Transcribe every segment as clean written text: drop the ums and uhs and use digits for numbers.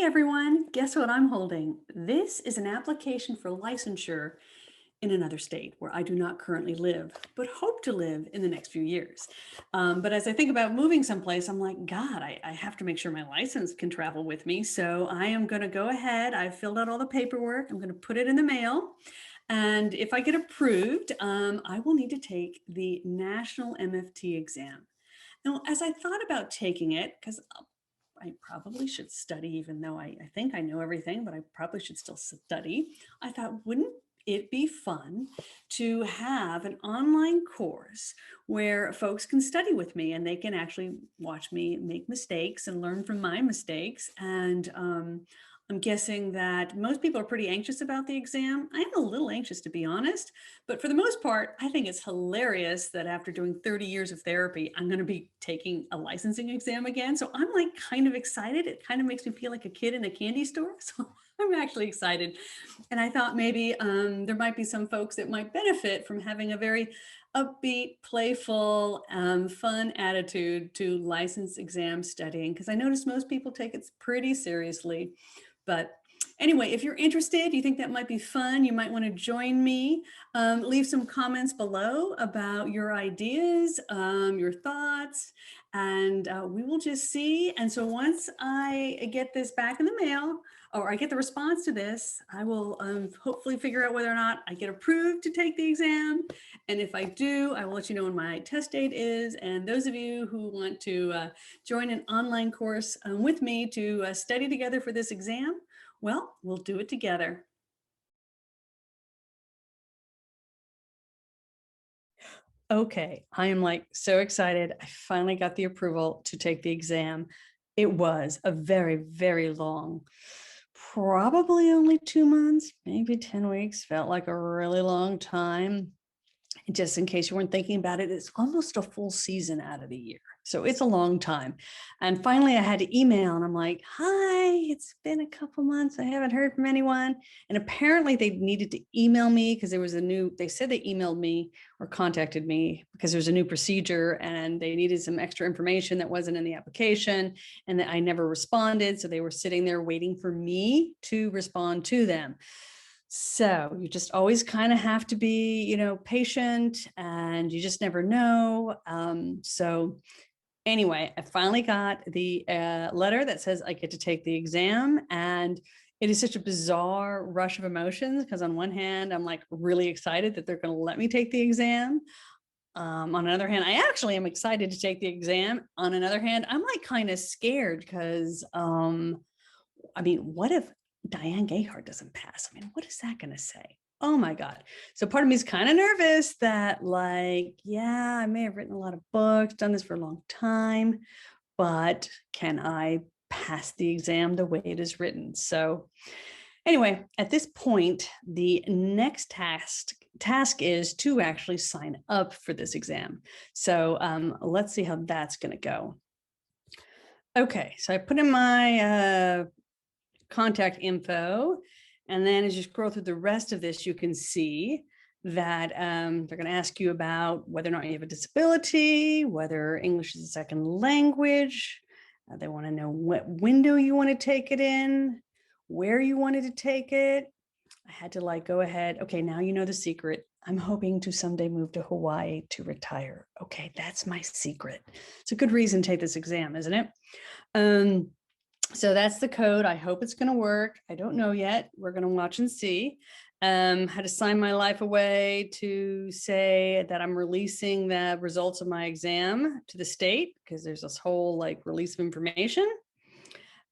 Hi everyone, guess what I'm holding? This is an application for licensure in another state where I do not currently live, but hope to live in the next few years. But as I think about moving someplace, I'm like, God, I have to make sure my license can travel with me. So I am going to go ahead. I've filled out all the paperwork. I'm going to put it in the mail. And if I get approved, I will need to take the National MFT exam. Now, as I thought about taking it, because I probably should study, even though I think I know everything, but I probably should still study. I thought, wouldn't it be fun to have an online course where folks can study with me and they can actually watch me make mistakes and learn from my mistakes? And I'm guessing that most people are pretty anxious about the exam. I'm a little anxious, to be honest, but for the most part, I think it's hilarious that after doing 30 years of therapy, I'm going to be taking a licensing exam again. So I'm like kind of excited. It kind of makes me feel like a kid in a candy store. So I'm actually excited. And I thought maybe there might be some folks that might benefit from having a very upbeat, playful, fun attitude to license exam studying, because I notice most people take it pretty seriously. But anyway, if you're interested, you think that might be fun, you might want to join me. Leave some comments below about your ideas, your thoughts, and we will just see. And so once I get this back in the mail, or I get the response to this, I will hopefully figure out whether or not I get approved to take the exam. And if I do, I will let you know when my test date is. And those of you who want to join an online course with me to study together for this exam, well, we'll do it together. Okay, I am like so excited. I finally got the approval to take the exam. It was a very, very long, probably only 2 months, maybe 10 weeks, felt like a really long time. And just in case you weren't thinking about it, it's almost a full season out of the year. So it's a long time. And finally I had to email and I'm like, hi, it's been a couple months. I haven't heard from anyone. And apparently they needed to email me because there was they said they emailed me or contacted me because there was a new procedure and they needed some extra information that wasn't in the application and that I never responded. So they were sitting there waiting for me to respond to them. So you just always kind of have to be, patient, and you just never know. So anyway, I finally got the letter that says I get to take the exam, and it is such a bizarre rush of emotions because on one hand, I'm like really excited that they're going to let me take the exam. On another hand, I actually am excited to take the exam. On another hand, I'm like kind of scared because what if Diane Gayheart doesn't pass? I mean, what is that going to say? Oh my God. So part of me is kind of nervous that yeah, I may have written a lot of books, done this for a long time, but can I pass the exam the way it is written? So anyway, at this point, the next task is to actually sign up for this exam. So let's see how that's going to go. Okay, so I put in my contact info. And then as you scroll through the rest of this, you can see that they're going to ask you about whether or not you have a disability, whether English is a second language. They want to know what window you want to take it in, where you wanted to take it. I had to go ahead. Okay, now you know the secret. I'm hoping to someday move to Hawaii to retire. Okay, that's my secret. It's a good reason to take this exam, isn't it? So that's the code. I hope it's going to work. I don't know yet. We're going to watch and see. How to sign my life away to say that I'm releasing the results of my exam to the state because there's this whole release of information.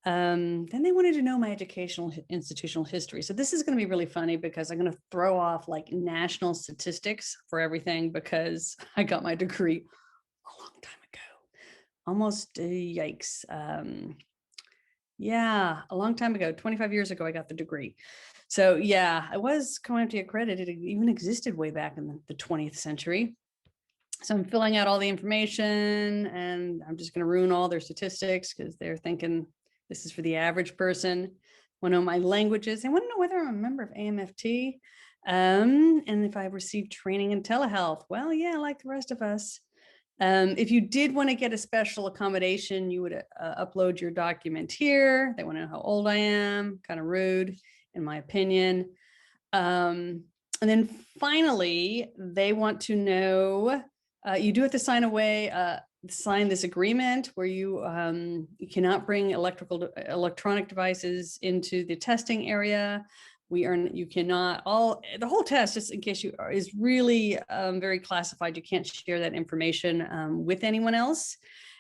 Then they wanted to know my educational institutional history. So this is going to be really funny because I'm going to throw off national statistics for everything because I got my degree a long time ago. Almost yikes. Yeah, a long time ago, 25 years ago, I got the degree. So yeah, I was COMT accredited. It even existed way back in the 20th century. So I'm filling out all the information and I'm just going to ruin all their statistics because they're thinking this is for the average person. Want to know my languages. They want to know whether I'm a member of AMFT and if I've received training in telehealth. Well, yeah, like the rest of us. If you did want to get a special accommodation, you would upload your document here. They want to know how old I am, kind of rude, in my opinion. And then finally, they want to know, you do have to sign this agreement where you cannot bring electronic devices into the testing area. You cannot, the whole test, just in case is really very classified. You can't share that information with anyone else.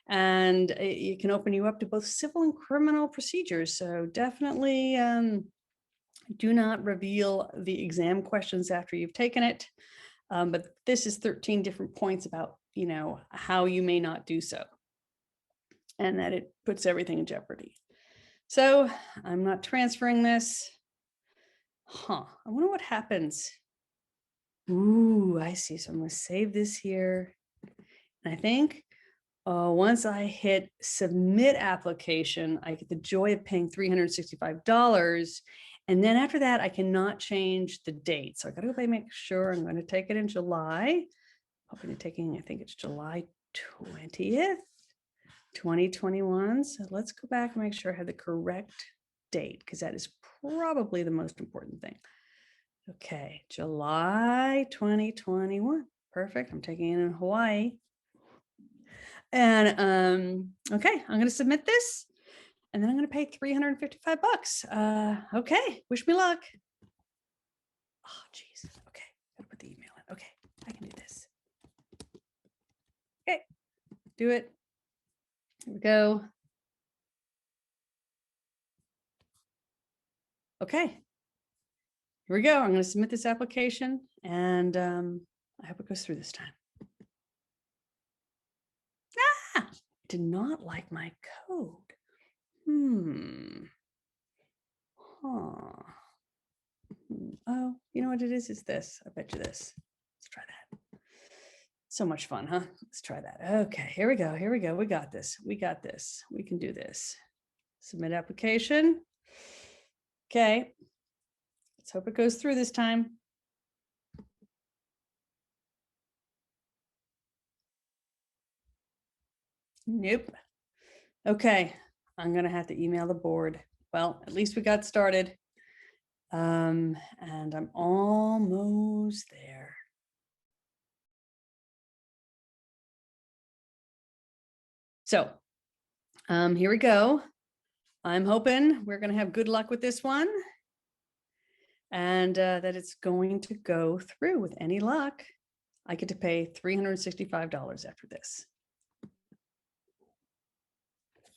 And it can open you up to both civil and criminal procedures. So definitely do not reveal the exam questions after you've taken it. But this is 13 different points about, how you may not do so, and that it puts everything in jeopardy. So I'm not transferring this. I wonder what happens. Ooh, I see. So I'm going to save this here. And I think once I hit submit application, I get the joy of paying $365. And then after that, I cannot change the date. So I got to go back and make sure I'm going to take it in July. Hoping to taking, I think it's July 20th, 2021. So let's go back and make sure I have the correct date, because that is probably the most important thing. Okay, July 2021. Perfect. I'm taking it in Hawaii. And okay, I'm going to submit this, and then I'm going to pay $355. Okay, wish me luck. Oh, geez. Okay, gotta put the email in. Okay, I can do this. Okay, do it. Here we go. Okay, here we go. I'm going to submit this application, and I hope it goes through this time. Ah, did not like my code. Oh, you know what it is? It's this. I bet you this. Let's try that. So much fun, huh? Let's try that. Okay, here we go. Here we go. We got this. We got this. We can do this. Submit application. Okay. Let's hope it goes through this time. Nope. Okay. I'm going to have to email the board. Well, at least we got started. And I'm almost there. So here we go. I'm hoping we're going to have good luck with this one, and that it's going to go through. With any luck, I get to pay $365 after this.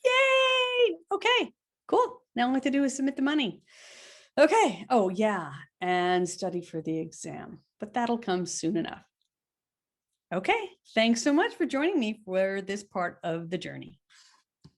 Yay! Okay, cool. Now all I have to do is submit the money. Okay. Oh, yeah. And study for the exam, but that'll come soon enough. Okay. Thanks so much for joining me for this part of the journey.